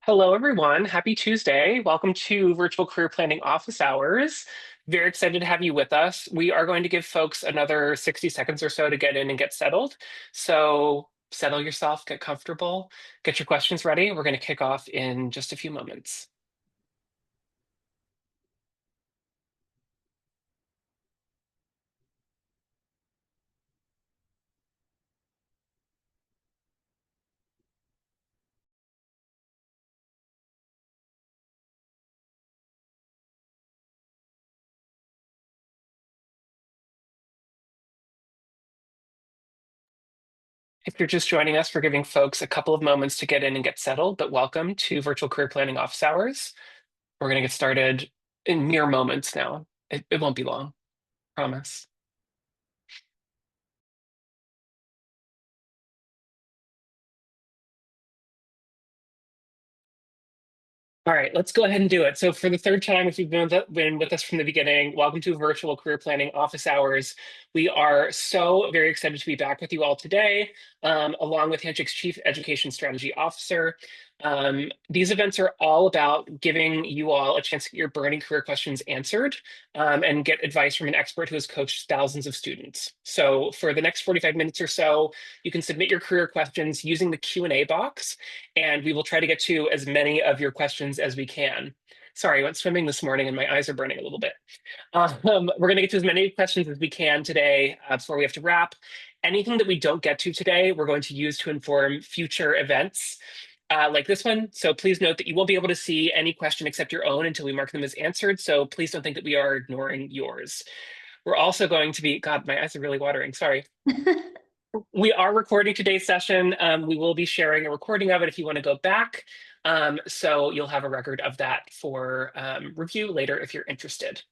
Hello, everyone. Happy Tuesday. Welcome to Virtual Career Planning Office Hours. Very excited to have you with us. We are going to give folks another 60 seconds or so to get in and get settled. So settle yourself, get comfortable, get your questions ready. We're going to kick off in just a few moments. If you're just joining us, we're giving folks a couple of moments to get in and get settled, but welcome to Virtual Career Planning Office Hours. We're going to get started in mere moments now. It won't be long, promise. All right, let's go ahead and do it. So for the third time, if you've been with us from the beginning, welcome to Virtual Career Planning Office Hours. We are so very excited to be back with you all today, along with Handshake's Chief Education Strategy Officer. These events are all about giving you all a chance to get your burning career questions answered and get advice from an expert who has coached thousands of students. So for the next 45 minutes or so, you can submit your career questions using the Q&A box, and we will try to get to as many of your questions as we can. Sorry, I went swimming this morning and my eyes are burning a little bit. We're going to get to as many questions as we can today before we have to wrap. Anything that we don't get to today, we're going to use to inform future events like this one. So please note that you won't be able to see any question except your own until we mark them as answered. So please don't think that we are ignoring yours. We're also going to be, God, my eyes are really watering. Sorry. We are recording today's session. We will be sharing a recording of it if you want to go back. So you'll have a record of that for review later if you're interested.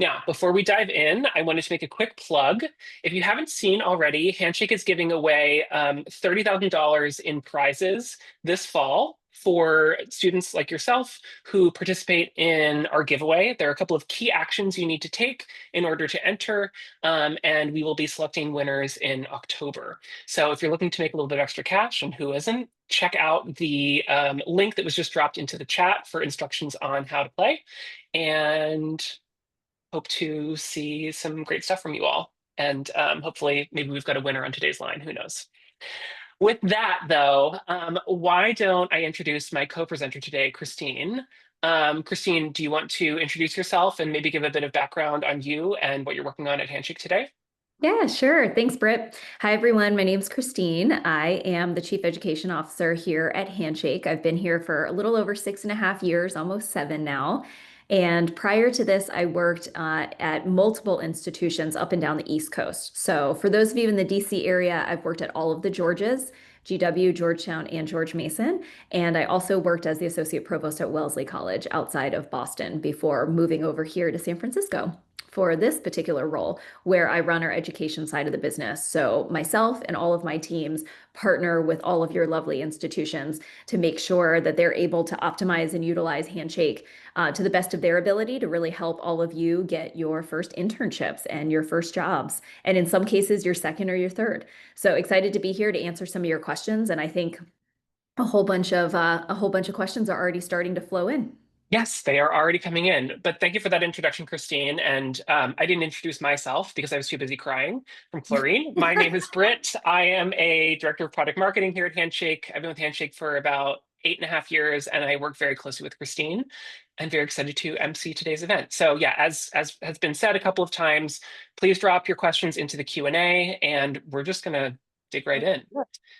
Now, before we dive in, I wanted to make a quick plug. If you haven't seen already, Handshake is giving away $30,000 in prizes this fall for students like yourself who participate in our giveaway. There are a couple of key actions you need to take in order to enter, and we will be selecting winners in October. So if you're looking to make a little bit of extra cash, and who isn't, check out the link that was just dropped into the chat for instructions on how to play. And hope to see some great stuff from you all. And hopefully, maybe we've got a winner on today's line. Who knows? With that, though, why don't I introduce my co-presenter today, Christine? Christine, do you want to introduce yourself and maybe give a bit of background on you and what you're working on at Handshake today? Yeah, sure. Thanks, Britt. Hi, everyone. My name's Christine. I am the Chief Education Officer here at Handshake. I've been here for a little over 6.5 years, almost 7 now. And prior to this, I worked at multiple institutions up and down the East Coast. So for those of you in the DC area, I've worked at all of the Georges, GW, Georgetown, and George Mason. And I also worked as the Associate Provost at Wellesley College outside of Boston before moving over here to San Francisco for this particular role, where I run our education side of the business. So myself and all of my teams partner with all of your lovely institutions to make sure that they're able to optimize and utilize Handshake to the best of their ability to really help all of you get your first internships and your first jobs, and in some cases, your second or your third. So excited to be here to answer some of your questions, and I think a whole bunch of questions are already starting to flow in. Yes, they are already coming in. But thank you for that introduction, Christine. And I didn't introduce myself because I was too busy crying from chlorine. My name is Britt. I am a director of product marketing here at Handshake. I've been with Handshake for about 8.5 years, and I work very closely with Christine. I'm very excited to MC today's event. So yeah, as has been said a couple of times, please drop your questions into the Q&A, and we're just gonna dig right in.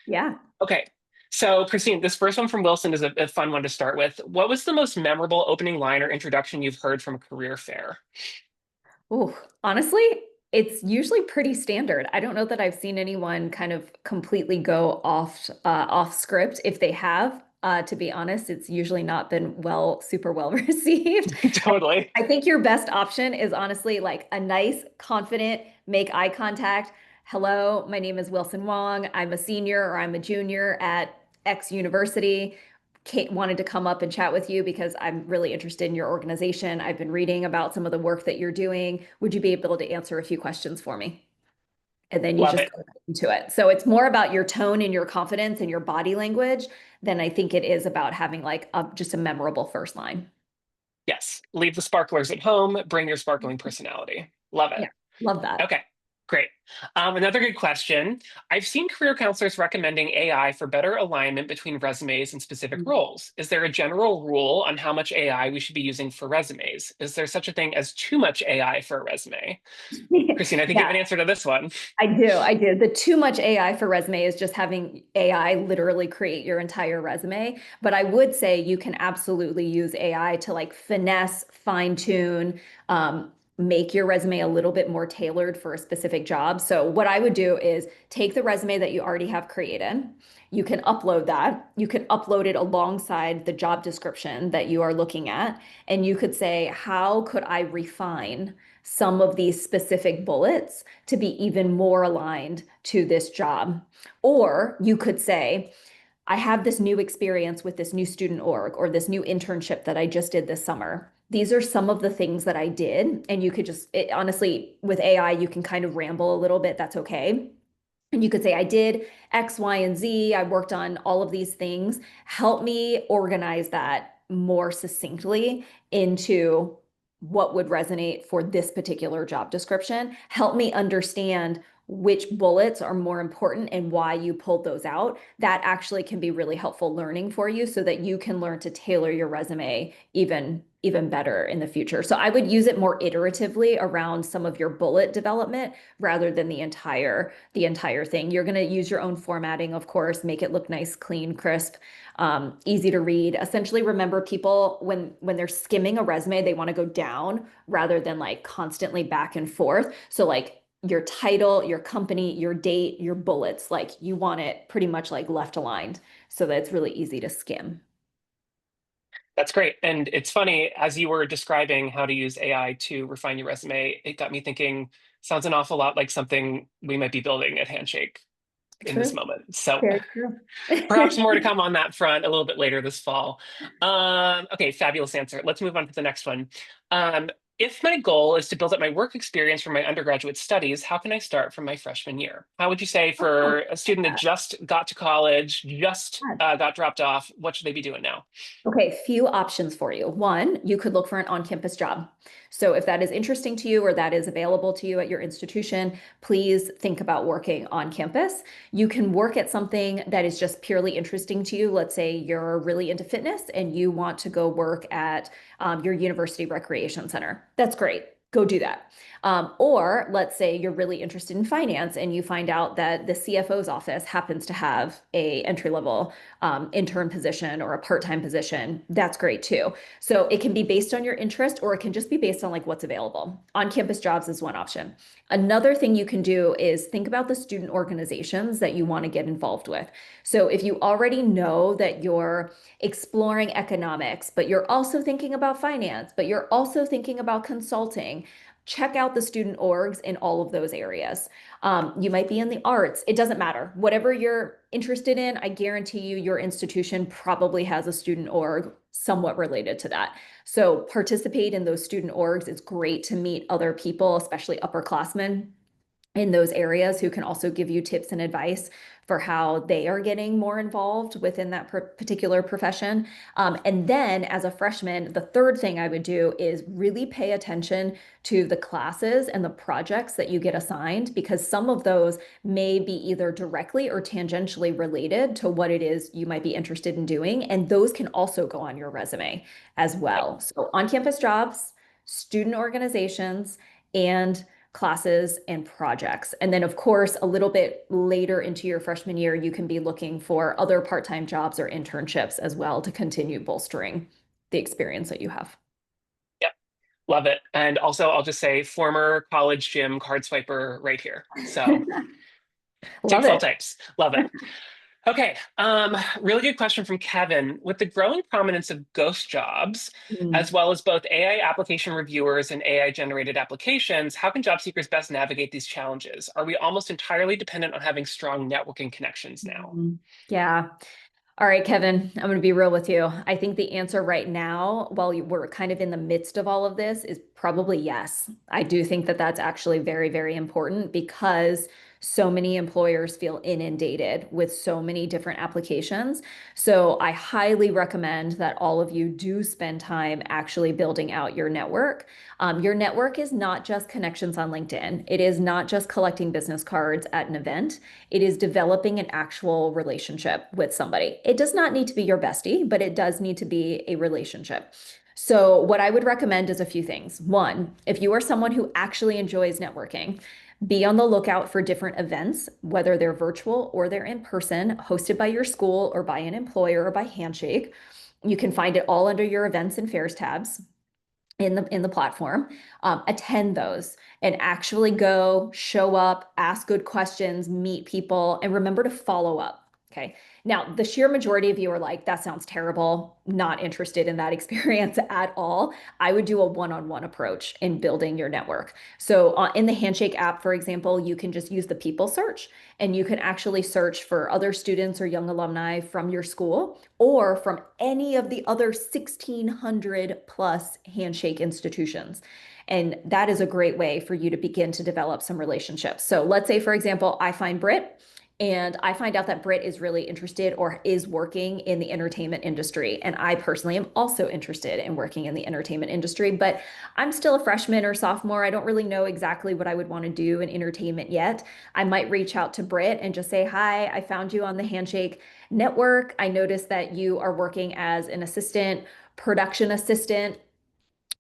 Yeah. Okay, so Christine, this first one from Wilson is a fun one to start with. What was the most memorable opening line or introduction you've heard from a career fair? Oh, honestly, it's usually pretty standard. I don't know that I've seen anyone kind of completely go off script. If they have, to be honest, it's usually not been super well received. Totally. I think your best option is honestly like a nice, confident, make eye contact. Hello, my name is Wilson Wong. I'm a senior or I'm a junior at X university. Kate wanted to come up and chat with you because I'm really interested in your organization. I've been reading about some of the work that you're doing. Would you be able to answer a few questions for me? and then you Love just it. go into it. So it's more about your tone and your confidence and your body language than I think it is about having like just a memorable first line. Yes. Leave the sparklers at home, bring your sparkling personality. Love it. Yeah, love that. Okay, great. Another good question. I've seen career counselors recommending AI for better alignment between resumes and specific roles. Is there a general rule on how much AI we should be using for resumes? Is there such a thing as too much AI for a resume? Christine, I think you Yeah, have an answer to this one. I do. I do. The too much AI for resume is just having AI literally create your entire resume. But I would say you can absolutely use AI to like finesse, fine tune, make your resume a little bit more tailored for a specific job. So what I would do is take the resume that you already have created. You can upload that. You can upload it alongside the job description that you are looking at. And you could say, how could I refine some of these specific bullets to be even more aligned to this job? Or you could say, I have this new experience with this new student org or this new internship that I just did this summer. These are some of the things that I did. And you could just, honestly, with AI, you can kind of ramble a little bit. That's okay. And you could say, I did X, Y, and Z. I worked on all of these things. Help me organize that more succinctly into what would resonate for this particular job description. Help me understand which bullets are more important and why you pulled those out. That actually can be really helpful learning for you so that you can learn to tailor your resume even better in the future. So I would use it more iteratively around some of your bullet development rather than the entire thing. You're going to use your own formatting, of course, make it look nice, clean, crisp, easy to read. Essentially, remember people when they're skimming a resume, they want to go down rather than like constantly back and forth. So like your title, your company, your date, your bullets, like you want it pretty much like left aligned so that it's really easy to skim. That's great. And it's funny, as you were describing how to use AI to refine your resume, it got me thinking, sounds an awful lot like something we might be building at Handshake in this True. moment. So Very true. perhaps more to come on that front a little bit later this fall. Okay, fabulous answer. Let's move on to the next one. Um, if my goal is to build up my work experience from my undergraduate studies, how can I start from my freshman year? How would you say Oh, for a student that just got to college, just yeah. got dropped off, what should they be doing now? Okay, few options for you. One, you could look for an on-campus job. So if that is interesting to you or that is available to you at your institution, please think about working on campus. You can work at something that is just purely interesting to you. Let's say you're really into fitness and you want to go work at your university recreation center. That's great. Go do that. Or let's say you're really interested in finance and you find out that the CFO's office happens to have a entry level intern position or a part-time position. That's great too. So it can be based on your interest or it can just be based on like what's available. On-campus jobs is one option. Another thing you can do is think about the student organizations that you want to get involved with. So if you already know that you're exploring economics, but you're also thinking about finance, but you're also thinking about consulting, check out the student orgs in all of those areas. You might be in the arts. It doesn't matter. Whatever you're interested in, I guarantee you your institution probably has a student org somewhat related to that. So participate in those student orgs. It's great to meet other people, especially upperclassmen in those areas who can also give you tips and advice for how they are getting more involved within that particular profession. And then as a freshman, the third thing I would do is really pay attention to the classes and the projects that you get assigned, because some of those may be either directly or tangentially related to what it is you might be interested in doing. And those can also go on your resume as well. So on-campus jobs, student organizations, and classes and projects. And then, of course, a little bit later into your freshman year, you can be looking for other part-time jobs or internships as well to continue bolstering the experience that you have. Yep, love it. And also, I'll just say former college gym card swiper right here. So Love takes all it. types. Love it. Okay, really good question from Kevin. With the growing prominence of ghost jobs, Mm. as well as both AI application reviewers and AI generated applications, how can job seekers best navigate these challenges? Are we almost entirely dependent on having strong networking connections now? Mhm. Yeah. All right, Kevin, I'm going to be real with you. I think the answer right now, while we're kind of in the midst of all of this, is probably yes. I do think that that's actually very, very important because So many employers feel inundated with so many different applications. So I highly recommend that all of you do spend time actually building out your network. Your network is not just connections on LinkedIn. It is not just collecting business cards at an event. It is developing an actual relationship with somebody. It does not need to be your bestie, but it does need to be a relationship. So, what I would recommend is a few things. One, if you are someone who actually enjoys networking, be on the lookout for different events, whether they're virtual or they're in person, hosted by your school or by an employer or by Handshake. You can find it all under your events and fairs tabs in the platform. Attend those and actually go, show up, ask good questions, meet people, and remember to follow up. Okay. Now, the sheer majority of you are like, that sounds terrible, not interested in that experience at all. I would do a one-on-one approach in building your network. So, in the Handshake app, for example, you can just use the people search and you can actually search for other students or young alumni from your school or from any of the other 1,600 plus Handshake institutions. And that is a great way for you to begin to develop some relationships. So let's say, for example, I find Britt and I find out that Britt is really interested or is working in the entertainment industry. And I personally am also interested in working in the entertainment industry, but I'm still a freshman or sophomore. I don't really know exactly what I would want to do in entertainment yet. I might reach out to Britt and just say, hi, I found you on the Handshake network. I noticed that you are working as an assistant, production assistant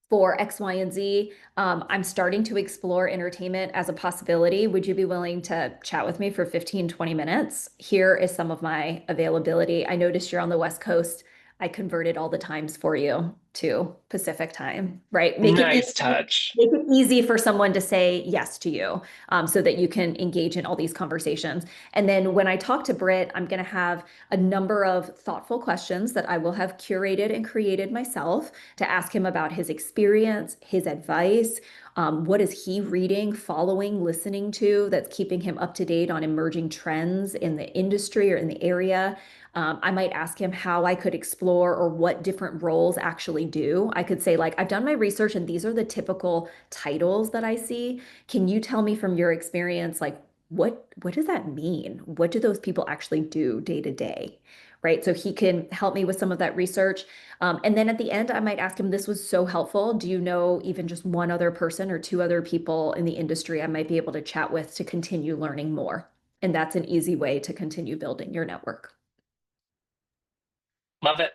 for X, Y, and Z. I'm starting to explore entertainment as a possibility. Would you be willing to chat with me for 15, 20 minutes? Here is some of my availability. I noticed you're on the West Coast. I converted all the times for you to Pacific time, right? Nice touch. Make it easy for someone to say yes to you, so that you can engage in all these conversations. And then when I talk to Britt, I'm going to have a number of thoughtful questions that I will have curated and created myself to ask him about his experience, his advice. What is he reading, following, listening to that's keeping him up to date on emerging trends in the industry or in the area? I might ask him how I could explore or what different roles actually do. I could say, like, I've done my research and these are the typical titles that I see. Can you tell me from your experience, like, what does that mean? What do those people actually do day to day? Right. So he can help me with some of that research. And then at the end, I might ask him, this was so helpful. Do you know even just one other person or two other people in the industry I might be able to chat with to continue learning more? And that's an easy way to continue building your network. Love it.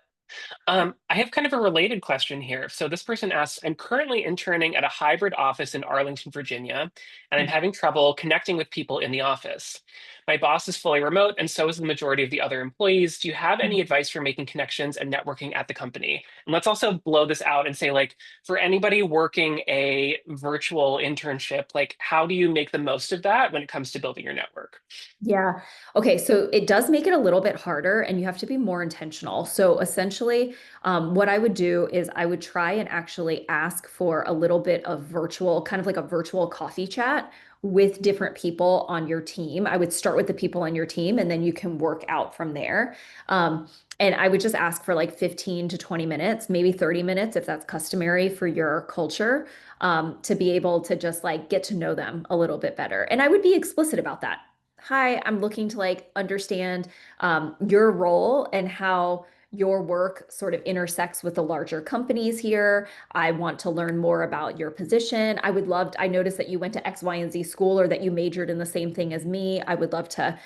I have kind of a related question here. So this person asks, I'm currently interning at a hybrid office in Arlington, Virginia, and I'm having trouble connecting with people in the office. My boss is fully remote, and so is the majority of the other employees. Do you have any advice for making connections and networking at the company? And let's also blow this out and say, like, for anybody working a virtual internship, like, how do you make the most of that when it comes to building your network? Yeah. Okay. So it does make it a little bit harder and you have to be more intentional. So essentially, what I would do is I would try and actually ask for a little bit of virtual, kind of like a virtual coffee chat with different people on your team. I would start with the people on your team and then you can work out from there. And I would just ask for like 15 to 20 minutes, maybe 30 minutes if that's customary for your culture, to be able to just like get to know them a little bit better. And I would be explicit about that. Hi, I'm looking to like understand your role and how your work sort of intersects with the larger companies here. I want to learn more about your position. I noticed that you went to X, Y, and Z school or that you majored in the same thing as me. I would love to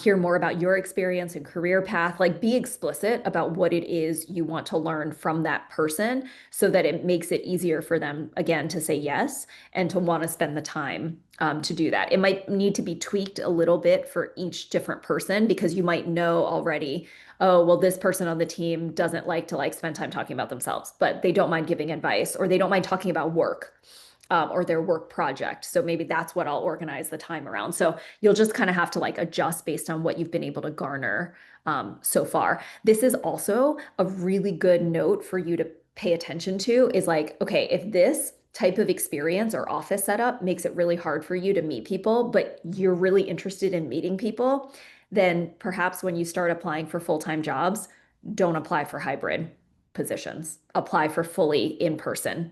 hear more about your experience and career path. Like, be explicit about what it is you want to learn from that person so that it makes it easier for them, again, to say yes and to want to spend the time to do that. It might need to be tweaked a little bit for each different person because you might know already, oh, well, this person on the team doesn't like to like spend time talking about themselves, but they don't mind giving advice or they don't mind talking about work. Or their work project. So maybe that's what I'll organize the time around. So you'll just kind of have to like adjust based on what you've been able to garner so far. This is also a really good note for you to pay attention to is like, okay, if this type of experience or office setup makes it really hard for you to meet people, but you're really interested in meeting people, then perhaps when you start applying for full-time jobs, don't apply for hybrid positions. Apply for fully in-person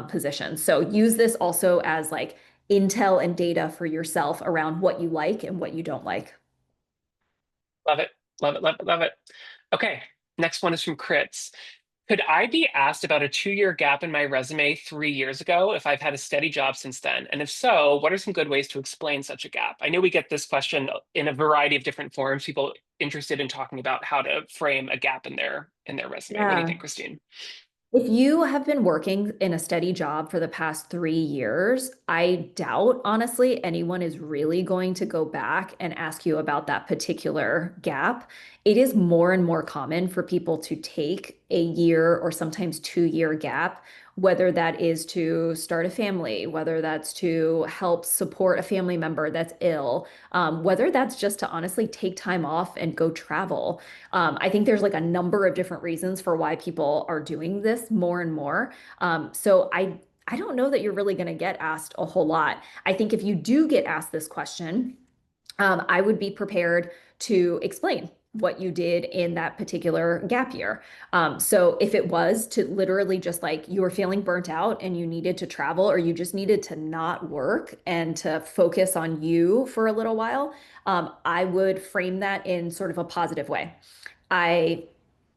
positions. So use this also as like intel and data for yourself around what you like and what you don't like. Love it. Love it. Love it. Love it. Okay. Next one is from Crits. Could I be asked about a 2-year gap in my resume 3 years ago if I've had a steady job since then? And if so, what are some good ways to explain such a gap? I know we get this question in a variety of different forms, people interested in talking about how to frame a gap in their resume. What do you Yeah. think, Christine? If you have been working in a steady job for the past 3 years, I doubt, honestly, anyone is really going to go back and ask you about that particular gap. It is more and more common for people to take a year or sometimes 2 year gap, whether that is to start a family, whether that's to help support a family member that's ill, whether that's just to honestly take time off and go travel. I think there's like a number of different reasons for why people are doing this more and more. So I don't know that you're really going to get asked a whole lot. I think if you do get asked this question, I would be prepared to explain what you did in that particular gap year. So if it was to literally just like you were feeling burnt out and you needed to travel or you just needed to not work and to focus on you for a little while, I would frame that in sort of a positive way. I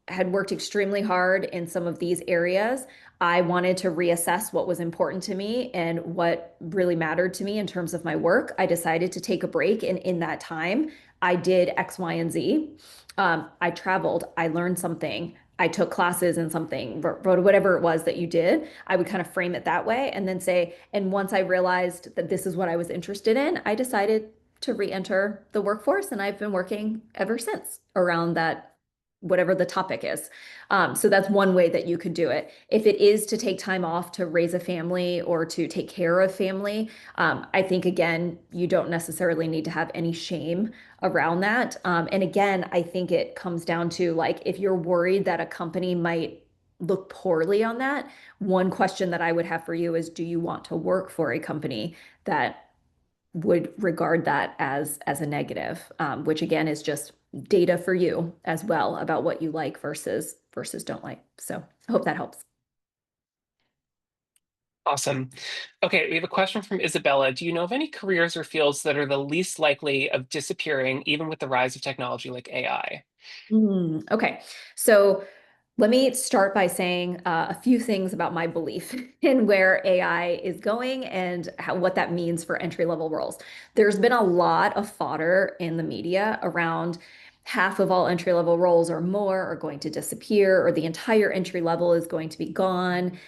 had worked extremely hard in some of these areas. I wanted to reassess what was important to me and what really mattered to me in terms of my work. I decided to take a break, and in that time, I did X, Y, and Z. I traveled, I learned something, I took classes in something, wrote whatever it was that you did. I would kind of frame it that way and then say, and once I realized that this is what I was interested in, I decided to re-enter the workforce, and I've been working ever since around that whatever the topic is. So that's one way that you could do it. If it is to take time off to raise a family or to take care of family, I think, again, you don't necessarily need to have any shame around that. And again, I think it comes down to like if you're worried that a company might look poorly on that, one question that I would have for you is, do you want to work for a company that would regard that as a negative, which again is just data for you as well about what you like versus don't like. So I hope that helps. Awesome. Okay, we have a question from Isabella. Do you know of any careers or fields that are the least likely of disappearing, even with the rise of technology like AI? Okay, so let me start by saying a few things about my belief in where AI is going and what that means for entry level roles. There's been a lot of fodder in the media around half of all entry level roles or more are going to disappear, or the entire entry level is going to be gone.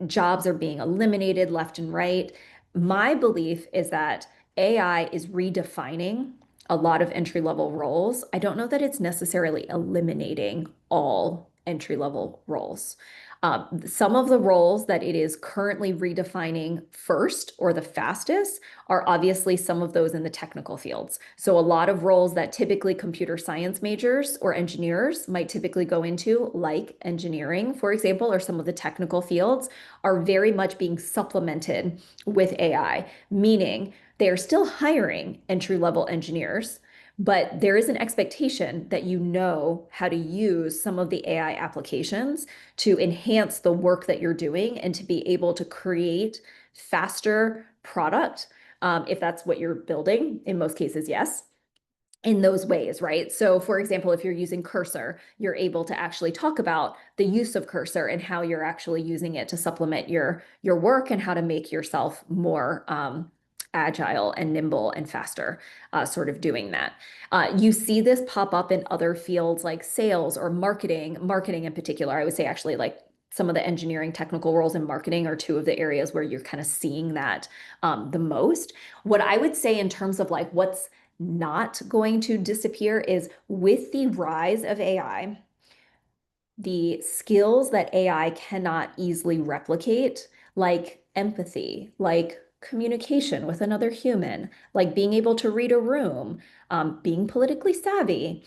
Jobs are being eliminated left and right. My belief is that AI is redefining a lot of entry level roles. I don't know that it's necessarily eliminating all entry level roles. Some of the roles that it is currently redefining first or the fastest are obviously some of those in the technical fields. So, a lot of roles that typically computer science majors or engineers might typically go into, like engineering, for example, or some of the technical fields, are very much being supplemented with AI, meaning they are still hiring entry level engineers, but there is an expectation that you know how to use some of the AI applications to enhance the work that you're doing and to be able to create faster product. If that's what you're building, in most cases, yes, in those ways, right? So, for example, if you're using Cursor, you're able to actually talk about the use of Cursor and how you're actually using it to supplement your work and how to make yourself more agile and nimble and faster, sort of doing that. You see this pop up in other fields like sales or marketing in particular. I would say actually like some of the engineering technical roles in marketing are two of the areas where you're kind of seeing that the most. What I would say in terms of like what's not going to disappear is with the rise of AI, the skills that AI cannot easily replicate, like empathy, like communication with another human, like being able to read a room, being politically savvy,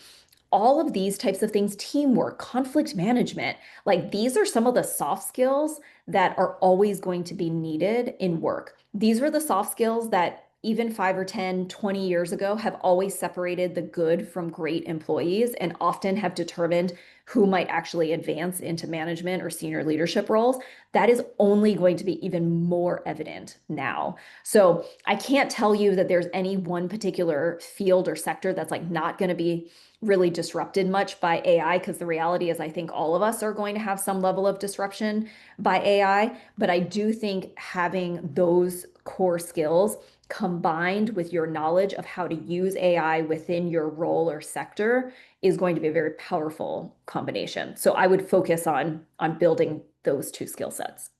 all of these types of things, teamwork, conflict management, like these are some of the soft skills that are always going to be needed in work. These are the soft skills that even 5 or 10, 20 years ago have always separated the good from great employees and often have determined who might actually advance into management or senior leadership roles, that is only going to be even more evident now. So I can't tell you that there's any one particular field or sector that's like not going to be really disrupted much by AI, because the reality is I think all of us are going to have some level of disruption by AI. But I do think having those core skills combined with your knowledge of how to use AI within your role or sector is going to be a very powerful combination. So I would focus on building those two skill sets.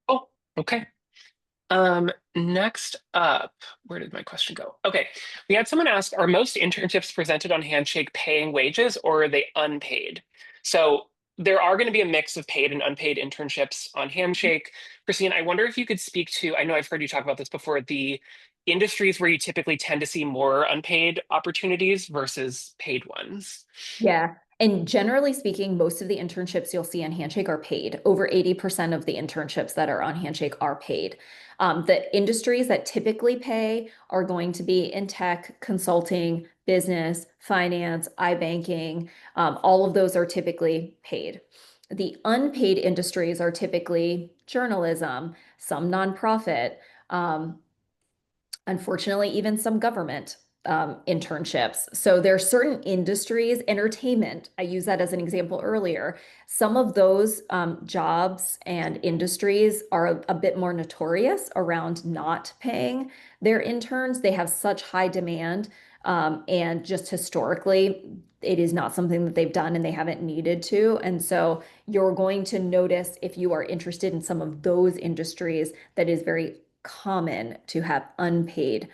Oh, okay. Next up, where did my question go? Okay, we had someone ask, are most internships presented on Handshake paying wages or are they unpaid? So there are going to be a mix of paid and unpaid internships on Handshake. Christine, I wonder if you could speak to, I know I've heard you talk about this before, the industries where you typically tend to see more unpaid opportunities versus paid ones. Yeah. And generally speaking, most of the internships you'll see on Handshake are paid. Over 80% of the internships that are on Handshake are paid. The industries that typically pay are going to be in tech, consulting, business, finance, iBanking. All of those are typically paid. The unpaid industries are typically journalism, some nonprofit, um, unfortunately, even some government internships. So there are certain industries, entertainment, I used that as an example earlier. Some of those jobs and industries are a bit more notorious around not paying their interns. They have such high demand. And just historically, it is not something that they've done and they haven't needed to. And so you're going to notice if you are interested in some of those industries that is very common to have unpaid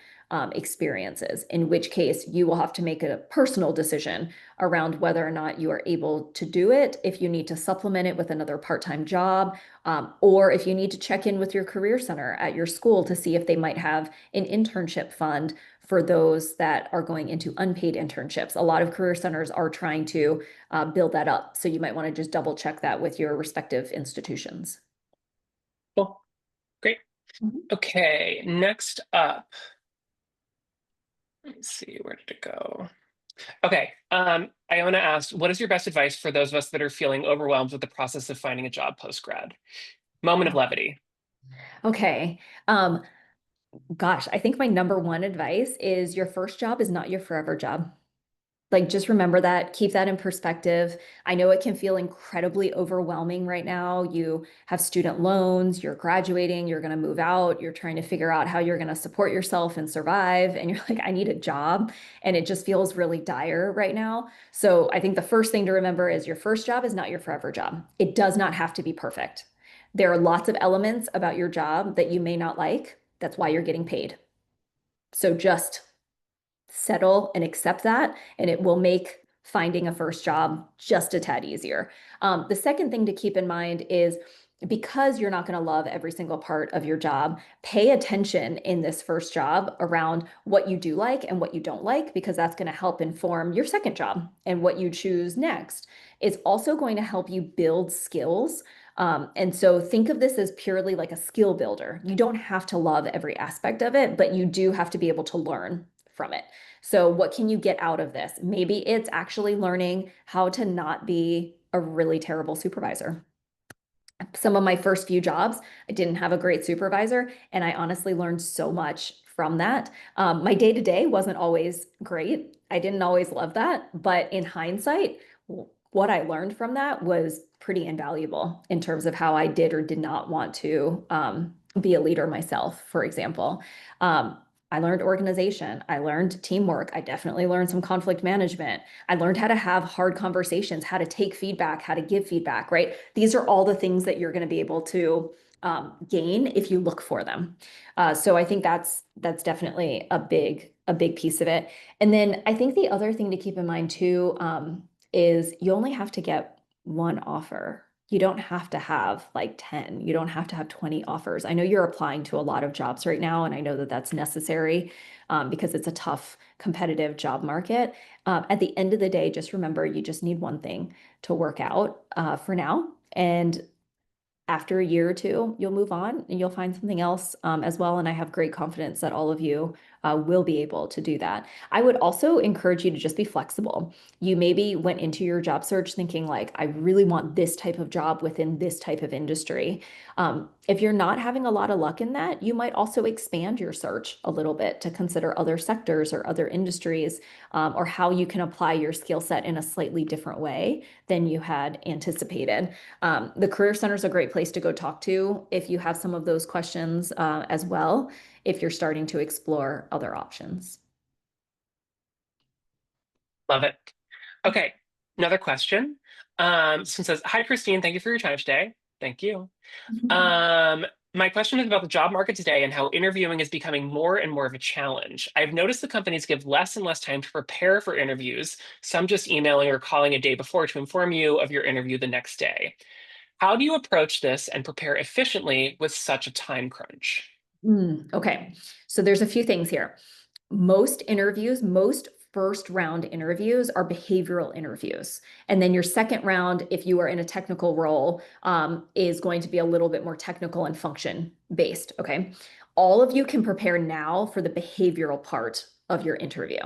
experiences, in which case you will have to make a personal decision around whether or not you are able to do it, if you need to supplement it with another part-time job, or if you need to check in with your career center at your school to see if they might have an internship fund for those that are going into unpaid internships. A lot of career centers are trying to build that up. So you might want to just double check that with your respective institutions. Cool, great. Mhm. Okay, next up, let's see, where did it go? Okay, Iona asked, what is your best advice for those of us that are feeling overwhelmed with the process of finding a job post-grad? Moment of levity. Okay. Gosh, I think my number one advice is your first job is not your forever job. Like, just remember that, keep that in perspective. I know it can feel incredibly overwhelming right now. You have student loans, you're graduating, you're going to move out, you're trying to figure out how you're going to support yourself and survive. And you're like, I need a job. And it just feels really dire right now. So I think the first thing to remember is your first job is not your forever job. It does not have to be perfect. There are lots of elements about your job that you may not like. That's why you're getting paid. So just settle and accept that, and it will make finding a first job just a tad easier. The second thing to keep in mind is because you're not going to love every single part of your job, pay attention in this first job around what you do like and what you don't like, because that's going to help inform your second job and what you choose next. It's also going to help you build skills. And so think of this as purely like a skill builder. You don't have to love every aspect of it, but you do have to be able to learn from it. So, what can you get out of this? Maybe it's actually learning how to not be a really terrible supervisor. Some of my first few jobs, I didn't have a great supervisor, and I honestly learned so much from that. My day to day wasn't always great. I didn't always love that, but in hindsight, what I learned from that was pretty invaluable in terms of how I did or did not want to be a leader myself, for example. Um, I learned organization. I learned teamwork. I definitely learned some conflict management. I learned how to have hard conversations, how to take feedback, how to give feedback, right? These are all the things that you're going to be able to gain if you look for them. So I think that's definitely a big piece of it. And then I think the other thing to keep in mind too is you only have to get one offer. You don't have to have like 10. You don't have to have 20 offers. I know you're applying to a lot of jobs right now, and I know that that's necessary because it's a tough, competitive job market. At the end of the day, just remember you just need one thing to work out for now. And after a year or two, you'll move on and you'll find something else as well. And I have great confidence that all of you will be able to do that. I would also encourage you to just be flexible. You maybe went into your job search thinking like, I really want this type of job within this type of industry. If you're not having a lot of luck in that, you might also expand your search a little bit to consider other sectors or other industries, or how you can apply your skill set in a slightly different way than you had anticipated. The Career Center is a great place to go talk to if you have some of those questions as well, if you're starting to explore other options. Love it. Okay, another question. This one says, "Hi, Christine. Thank you for your time today." Thank you. Um, my question is about the job market today and how interviewing is becoming more and more of a challenge. I've noticed the companies give less and less time to prepare for interviews, some just emailing or calling a day before to inform you of your interview the next day. How do you approach this and prepare efficiently with such a time crunch? Okay, so there's a few things here. Most interviews, most first round interviews are behavioral interviews. And then your second round, if you are in a technical role, is going to be a little bit more technical and function based. Okay. All of you can prepare now for the behavioral part of your interview.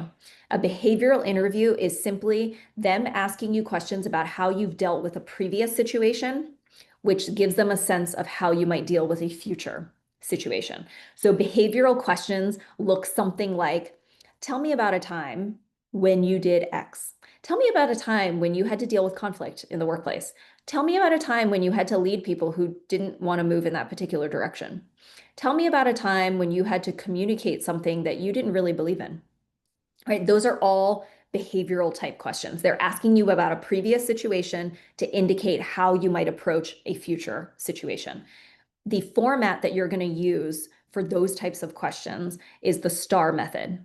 A behavioral interview is simply them asking you questions about how you've dealt with a previous situation, which gives them a sense of how you might deal with a future situation. So behavioral questions look something like, tell me about a time when you did X. Tell me about a time when you had to deal with conflict in the workplace. Tell me about a time when you had to lead people who didn't want to move in that particular direction. Tell me about a time when you had to communicate something that you didn't really believe in. Right? Those are all behavioral type questions. They're asking you about a previous situation to indicate how you might approach a future situation. The format that you're going to use for those types of questions is the STAR method.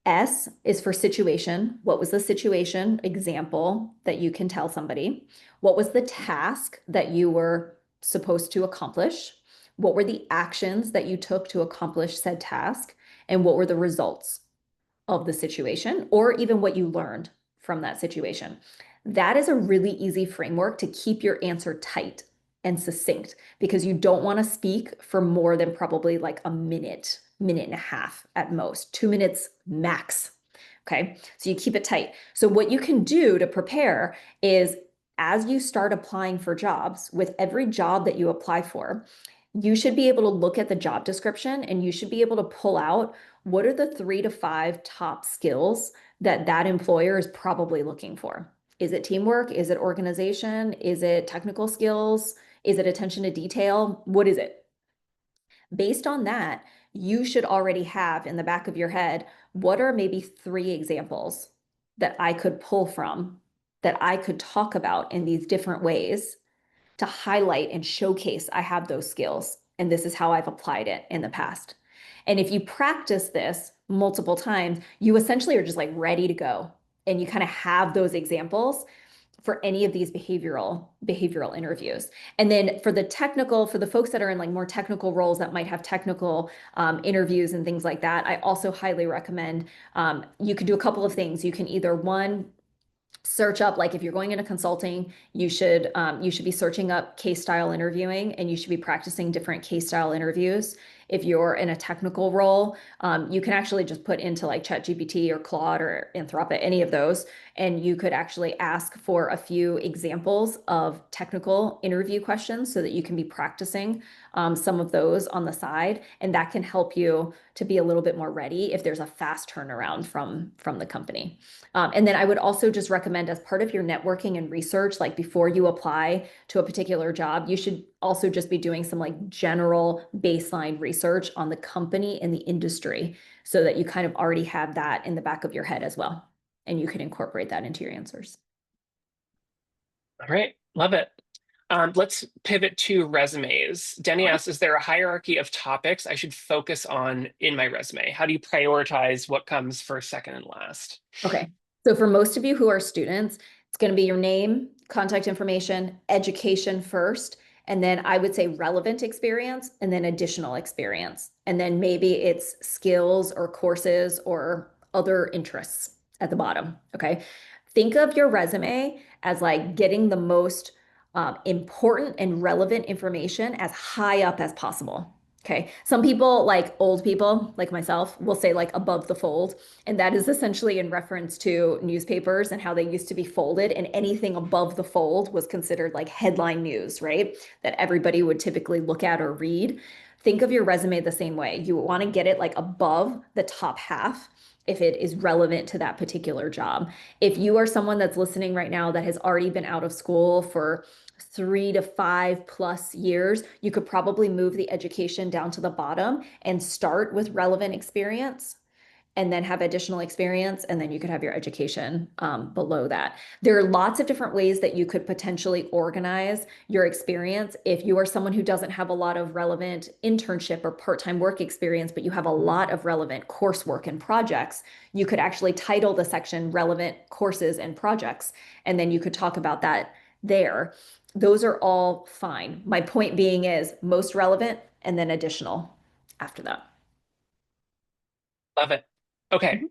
S is for situation. What was the situation example that you can tell somebody? What was the task that you were supposed to accomplish? What were the actions that you took to accomplish said task? And what were the results of the situation, or even what you learned from that situation? That is a really easy framework to keep your answer tight and succinct, because you don't want to speak for more than probably like a minute, minute and a half at most, 2 minutes max. Okay, so you keep it tight. So what you can do to prepare is, as you start applying for jobs, with every job that you apply for, you should be able to look at the job description and you should be able to pull out what are the 3 to 5 top skills that that employer is probably looking for. Is it teamwork? Is it organization? Is it technical skills? Is it attention to detail? What is it? Based on that, you should already have in the back of your head, what are maybe 3 examples that I could pull from, that I could talk about in these different ways to highlight and showcase I have those skills. And this is how I've applied it in the past. And if you practice this multiple times, you essentially are just like ready to go. And you kind of have those examples for any of these behavioral interviews. And then for the technical, for the folks that are in like more technical roles that might have technical interviews and things like that, I also highly recommend you could do a couple of things. You can either, one, search up, like if you're going into consulting, you should be searching up case style interviewing, and you should be practicing different case style interviews. If you're in a technical role, you can actually just put into like ChatGPT or Claude or Anthropic, any of those, and you could actually ask for a few examples of technical interview questions so that you can be practicing some of those on the side, and that can help you to be a little bit more ready if there's a fast turnaround from the company. And then I would also just recommend, as part of your networking and research, like before you apply to a particular job, you should also just be doing some like general baseline research on the company and the industry, so that you kind of already have that in the back of your head as well. And you can incorporate that into your answers. All right, love it. Let's pivot to resumes. Denny asks, is there a hierarchy of topics I should focus on in my resume? How do you prioritize what comes first, second, and last? Okay. So for most of you who are students, it's going to be your name, contact information, education first, and then I would say relevant experience, and then additional experience. And then maybe it's skills or courses or other interests at the bottom. Okay. Think of your resume as like getting the most important and relevant information as high up as possible. Okay. Some people, like old people, like myself, will say like above the fold. And that is essentially in reference to newspapers and how they used to be folded. And anything above the fold was considered like headline news, right? That everybody would typically look at or read. Think of your resume the same way. You want to get it like above the top half if it is relevant to that particular job. If you are someone that's listening right now that has already been out of school for 3 to 5+ years, you could probably move the education down to the bottom and start with relevant experience and then have additional experience, and then you could have your education below that. There are lots of different ways that you could potentially organize your experience. If you are someone who doesn't have a lot of relevant internship or part-time work experience, but you have a lot of relevant coursework and projects, you could actually title the section relevant courses and projects, and then you could talk about that there. Those are all fine. My point being is most relevant and then additional after that. Love it. Okay, Mhm.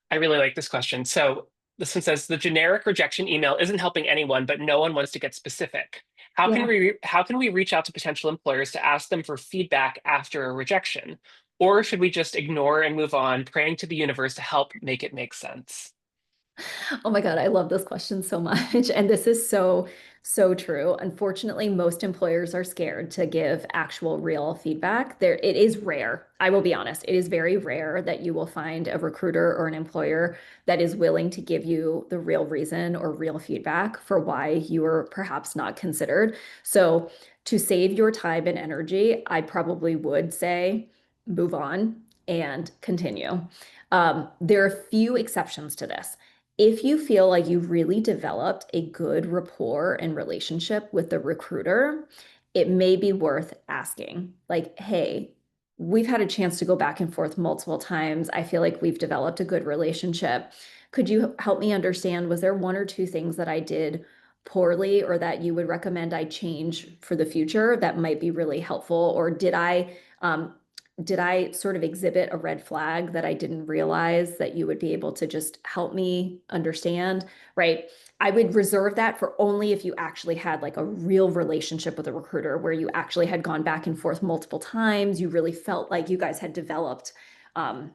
I really like this question. So this one says the generic rejection email isn't helping anyone, but no one wants to get specific. Yeah. How can we reach out to potential employers to ask them for feedback after a rejection? Or should we just ignore and move on, praying to the universe to help make it make sense? Oh my God, I love this question so much. And this is so, so true. Unfortunately, most employers are scared to give actual real feedback. It is rare. I will be honest. It is very rare that you will find a recruiter or an employer that is willing to give you the real reason or real feedback for why you were perhaps not considered. So to save your time and energy, I probably would say move on and continue. There are a few exceptions to this. If you feel like you've really developed a good rapport and relationship with the recruiter, it may be worth asking, like, hey, we've had a chance to go back and forth multiple times. I feel like we've developed a good relationship. Could you help me understand, was there one or two things that I did poorly or that you would recommend I change for the future that might be really helpful? Or did I sort of exhibit a red flag that I didn't realize that you would be able to just help me understand, right? I would reserve that for only if you actually had like a real relationship with a recruiter where you actually had gone back and forth multiple times. You really felt like you guys had developed um,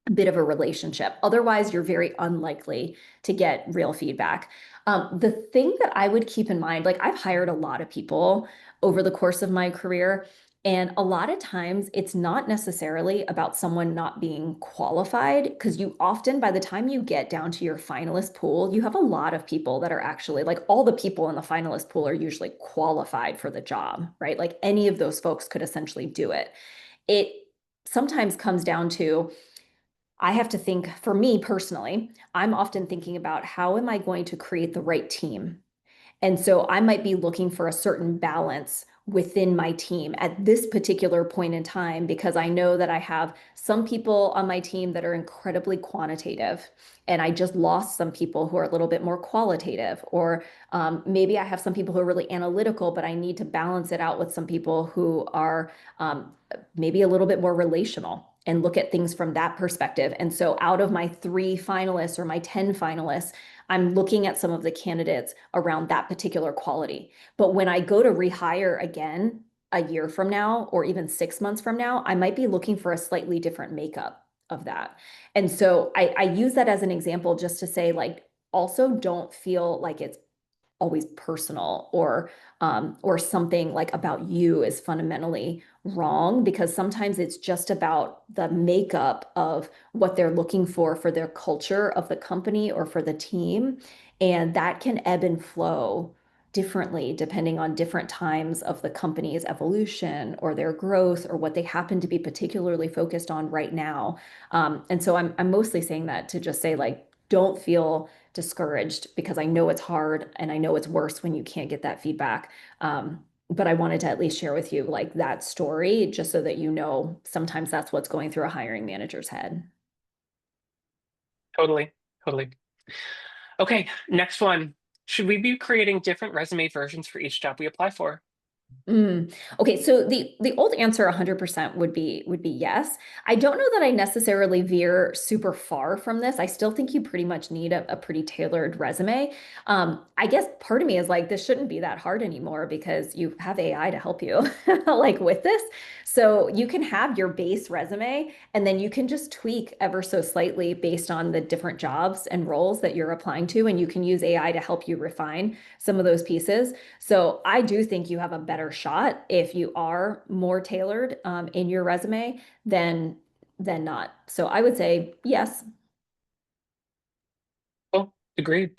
a bit of a relationship. Otherwise, you're very unlikely to get real feedback. The thing that I would keep in mind, like I've hired a lot of people over the course of my career, and a lot of times it's not necessarily about someone not being qualified, because you often, by the time you get down to your finalist pool, you have a lot of people that are actually like all the people in the finalist pool are usually qualified for the job, right? Like any of those folks could essentially do it. It sometimes comes down to I have to think, for me personally, I'm often thinking about how am I going to create the right team? And so I might be looking for a certain balance within my team at this particular point in time because I know that I have some people on my team that are incredibly quantitative. And I just lost some people who are a little bit more qualitative. Or maybe I have some people who are really analytical, but I need to balance it out with some people who are maybe a little bit more relational and look at things from that perspective. And so out of my 3 finalists or my 10 finalists, I'm looking at some of the candidates around that particular quality. But when I go to rehire again a year from now, or even 6 months from now, I might be looking for a slightly different makeup of that. And so I use that as an example just to say, like, also don't feel like it's always personal or something like about you is fundamentally wrong because sometimes it's just about the makeup of what they're looking for their culture of the company or for the team, and that can ebb and flow differently depending on different times of the company's evolution or their growth or what they happen to be particularly focused on right now. And so I'm mostly saying that to just say, like, don't feel discouraged because I know it's hard and I know it's worse when you can't get that feedback. But I wanted to at least share with you like that story just so that you know sometimes that's what's going through a hiring manager's head. Totally, totally. Okay, next one. Should we be creating different resume versions for each job we apply for? Mm. Okay, so the old answer 100% would be yes. I don't know that I necessarily veer super far from this. I still think you pretty much need a pretty tailored resume. I guess part of me is like this shouldn't be that hard anymore because you have AI to help you like with this. So you can have your base resume and then you can just tweak ever so slightly based on the different jobs and roles that you're applying to, and you can use AI to help you refine some of those pieces. So I do think you have a better shot if you are more tailored in your resume than not. So I would say yes. Oh, agreed.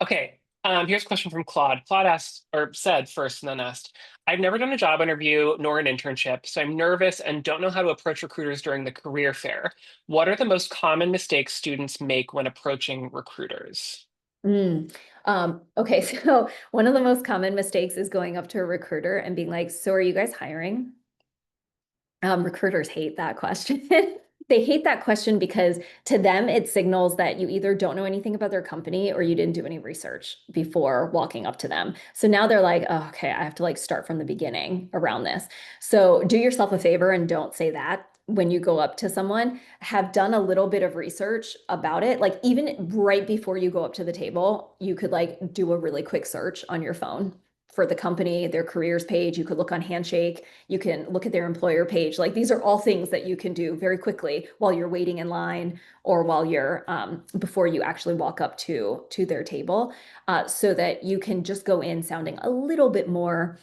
Okay. Here's a question from Claude. Claude asked, or said first and then asked, I've never done a job interview nor an internship, so I'm nervous and don't know how to approach recruiters during the career fair. What are the most common mistakes students make when approaching recruiters? Mm. Okay, so one of the most common mistakes is going up to a recruiter and being like, "So are you guys hiring?" Recruiters hate that question. They hate that question because to them it signals that you either don't know anything about their company or you didn't do any research before walking up to them. So now they're like, oh, okay, I have to like start from the beginning around this. So do yourself a favor and don't say that when you go up to someone. Have done a little bit of research about it. Like even right before you go up to the table, you could like do a really quick search on your phone for the company, their careers page. You could look on Handshake, you can look at their employer page. Like these are all things that you can do very quickly while you're waiting in line or while you're before you actually walk up to their table, so that you can just go in sounding a little bit more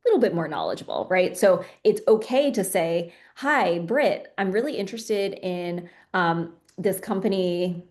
knowledgeable, right? So it's okay to say, "Hi, Britt, I'm really interested in this company.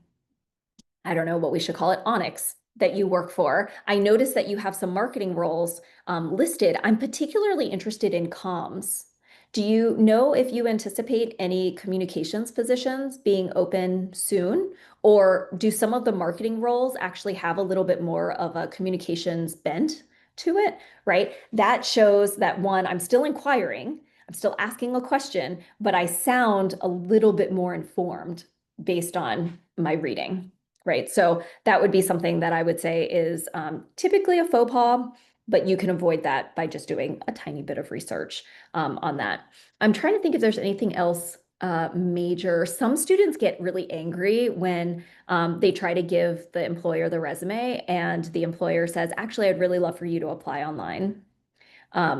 I don't know what we should call it, Onyx, that you work for. I noticed that you have some marketing roles listed. I'm particularly interested in comms. Do you know if you anticipate any communications positions being open soon? Or do some of the marketing roles actually have a little bit more of a communications bent to it, right? That shows that one, I'm still inquiring, I'm still asking a question, but I sound a little bit more informed based on my reading. Right. So that would be something that I would say is typically a faux pas, but you can avoid that by just doing a tiny bit of research on that. I'm trying to think if there's anything else major. Some students get really angry when they try to give the employer the resume and the employer says, actually, I'd really love for you to apply online.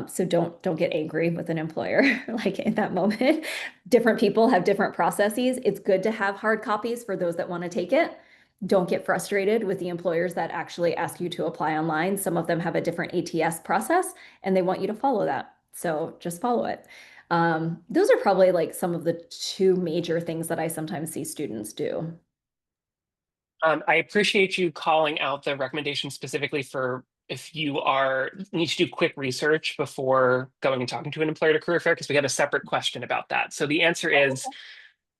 So don't get angry with an employer like in that moment. Different people have different processes. It's good to have hard copies for those that want to take it. Don't get frustrated with the employers that actually ask you to apply online. Some of them have a different ATS process and they want you to follow that. So just follow it. Those are probably like some of the two major things that I sometimes see students do. I appreciate you calling out the recommendation specifically for if you are need to do quick research before going and talking to an employer to career fair, because we had a separate question about that. So the answer is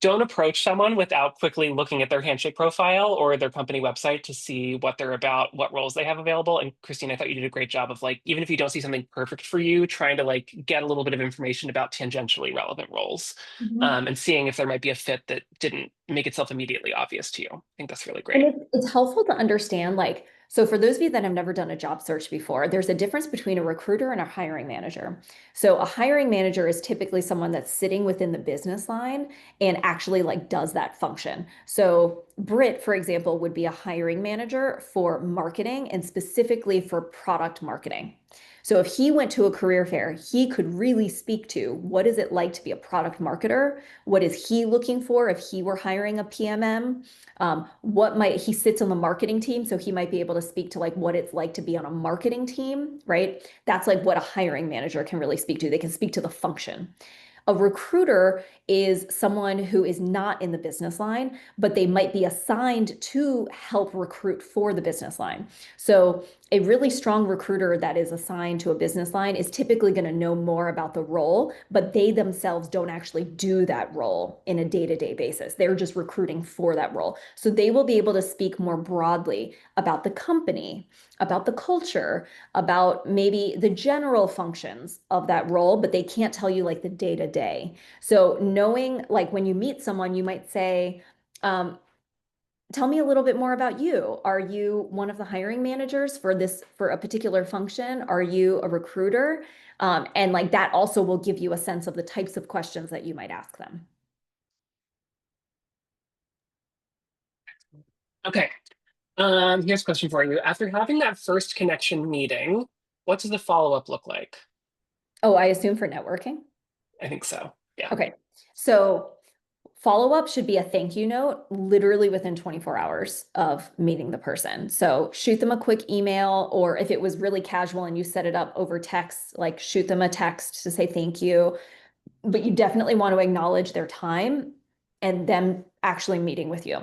don't approach someone without quickly looking at their Handshake profile or their company website to see what they're about, what roles they have available. And Christine, I thought you did a great job of like, even if you don't see something perfect for you, trying to like get a little bit of information about tangentially relevant roles, Mhm. and seeing if there might be a fit that didn't make itself immediately obvious to you. I think that's really And great. it's helpful to understand, like, so for those of you that have never done a job search before, there's a difference between a recruiter and a hiring manager. So a hiring manager is typically someone that's sitting within the business line and actually like does that function. So Britt, for example, would be a hiring manager for marketing and specifically for product marketing. So if he went to a career fair, he could really speak to what is it like to be a product marketer? What is he looking for if he were hiring a PMM? What might he sits on the marketing team, so he might be able to speak to like what it's like to be on a marketing team, right? That's like what a hiring manager can really speak to. They can speak to the function. A recruiter is someone who is not in the business line, but they might be assigned to help recruit for the business line. So, a really strong recruiter that is assigned to a business line is typically going to know more about the role, but they themselves don't actually do that role in a day-to-day basis. They're just recruiting for that role. So, they will be able to speak more broadly about the company, about the culture, about maybe the general functions of that role, but they can't tell you like the day to day. So knowing like when you meet someone, you might say, um, tell me a little bit more about you. Are you one of the hiring managers for for a particular function? Are you a recruiter? And like that also will give you a sense of the types of questions that you might ask them. Okay. Here's a question for you. After having that first connection meeting, what does the follow-up look like? Oh, I assume for networking. I think so. Yeah. Okay. So follow-up should be a thank you note literally within 24 hours of meeting the person. So shoot them a quick email, or if it was really casual and you set it up over text, like shoot them a text to say thank you. But you definitely want to acknowledge their time and them actually meeting with you.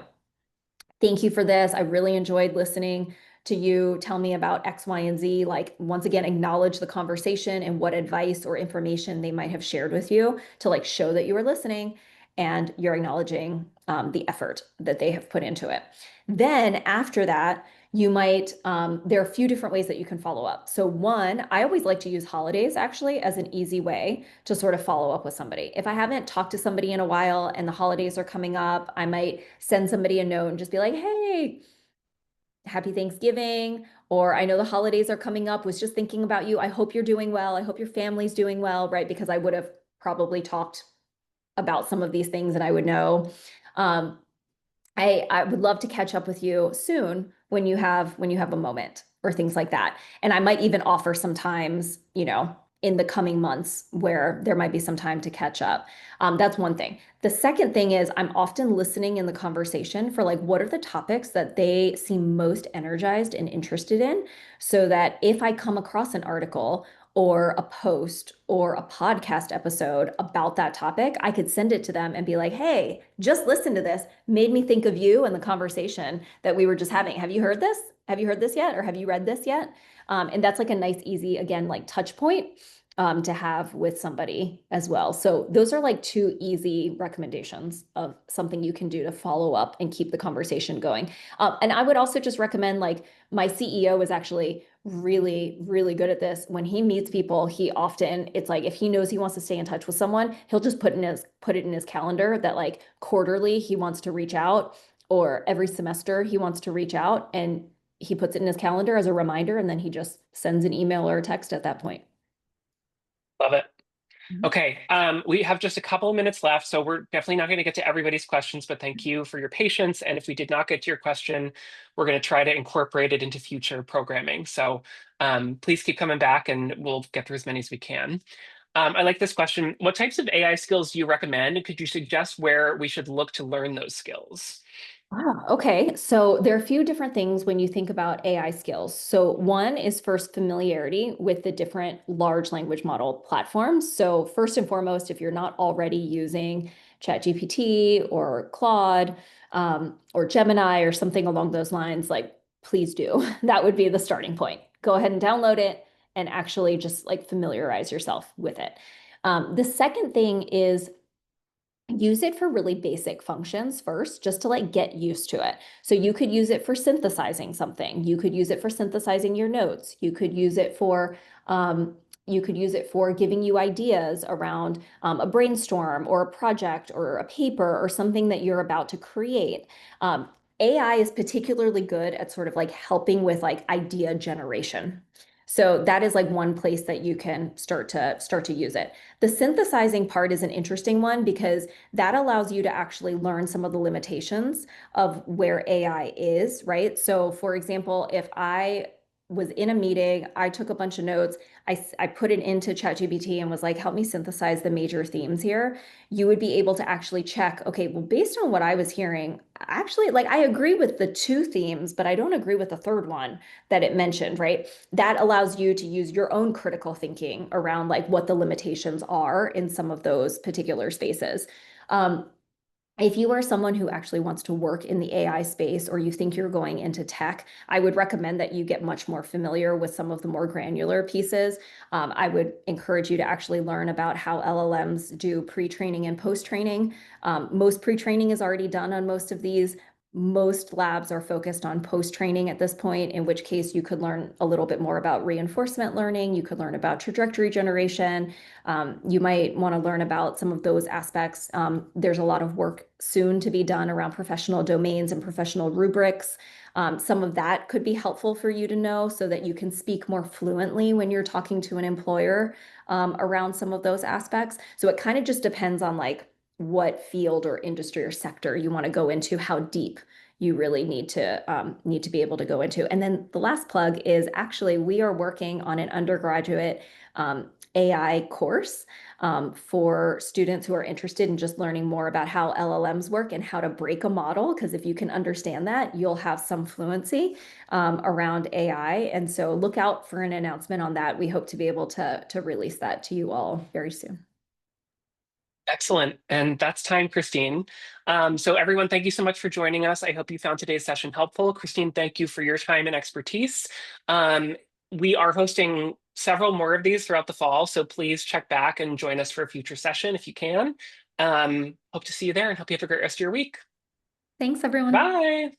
Thank you for this. I really enjoyed listening to you tell me about X, Y, and Z. Like, once again, acknowledge the conversation and what advice or information they might have shared with you to like show that you were listening and you're acknowledging the effort that they have put into it. Then after that, you might, there are a few different ways that you can follow up. So, one, I always like to use holidays actually as an easy way to sort of follow up with somebody. If I haven't talked to somebody in a while and the holidays are coming up, I might send somebody a note and just be like, hey, happy Thanksgiving. Or I know the holidays are coming up, was just thinking about you. I hope you're doing well. I hope your family's doing well, right? Because I would have probably talked about some of these things and I would know. Um, I would love to catch up with you soon when you have a moment or things like that. And I might even offer some times, in the coming months where there might be some time to catch up. That's one thing. The second thing is I'm often listening in the conversation for like what are the topics that they seem most energized and interested in, so that if I come across an article or a post or a podcast episode about that topic, I could send it to them and be like, hey, just listen to this. Made me think of you and the conversation that we were just having. Have you heard this? Have you heard this yet? Or have you read this yet? And that's like a nice, easy, again, like touch point to have with somebody as well. So those are like two easy recommendations of something you can do to follow up and keep the conversation going. And I would also just recommend like my CEO is actually really, really good at this. When he meets people, he often, it's like if he knows he wants to stay in touch with someone, he'll just put it in his calendar that like quarterly he wants to reach out or every semester he wants to reach out, and he puts it in his calendar as a reminder and then he just sends an email or a text at that point. Love it. Mhm. Okay, we have just a couple of minutes left, so we're definitely not going to get to everybody's questions, but thank you for your patience. And if we did not get to your question, we're going to try to incorporate it into future programming. So please keep coming back and we'll get through as many as we can. I like this question. What types of AI skills do you recommend? And could you suggest where we should look to learn those skills? Wow. Okay. So there are a few different things when you think about AI skills. So one is first familiarity with the different large language model platforms. So first and foremost, if you're not already using ChatGPT or Claude or Gemini or something along those lines, like please do. That would be the starting point. Go ahead and download it and actually just like familiarize yourself with it. The second thing is use it for really basic functions first, just to like get used to it. So you could use it for synthesizing something. You could use it for synthesizing your notes. You could use it for giving you ideas around a brainstorm or a project or a paper or something that you're about to create. Um, AI is particularly good at sort of like helping with like idea generation. So that is like one place that you can start to use it. The synthesizing part is an interesting one because that allows you to actually learn some of the limitations of where AI is, right? So, for example, if I was in a meeting, I took a bunch of notes, I put it into ChatGPT and was like, help me synthesize the major themes here. You would be able to actually check, okay, well, based on what I was hearing, actually, like I agree with the two themes, but I don't agree with the third one that it mentioned, right? That allows you to use your own critical thinking around like what the limitations are in some of those particular spaces. Um, if you are someone who actually wants to work in the AI space or you think you're going into tech, I would recommend that you get much more familiar with some of the more granular pieces. I would encourage you to actually learn about how LLMs do pre-training and post-training. Most pre-training is already done on most of these. Most labs are focused on post-training at this point, in which case you could learn a little bit more about reinforcement learning. You could learn about trajectory generation. You might want to learn about some of those aspects. There's a lot of work soon to be done around professional domains and professional rubrics. Some of that could be helpful for you to know so that you can speak more fluently when you're talking to an employer around some of those aspects. So it kind of just depends on like what field or industry or sector you want to go into, how deep you really need to be able to go into. And then the last plug is actually we are working on an undergraduate AI course for students who are interested in just learning more about how LLMs work and how to break a model. Because if you can understand that, you'll have some fluency around AI. And so look out for an announcement on that. We hope to be able to release that to you all very soon. Excellent. And that's time, Christine. So everyone, thank you so much for joining us. I hope you found today's session helpful. Christine, thank you for your time and expertise. We are hosting several more of these throughout the fall, so please check back and join us for a future session if you can. Hope to see you there and hope you have a great rest of your week. Thanks, everyone. Bye.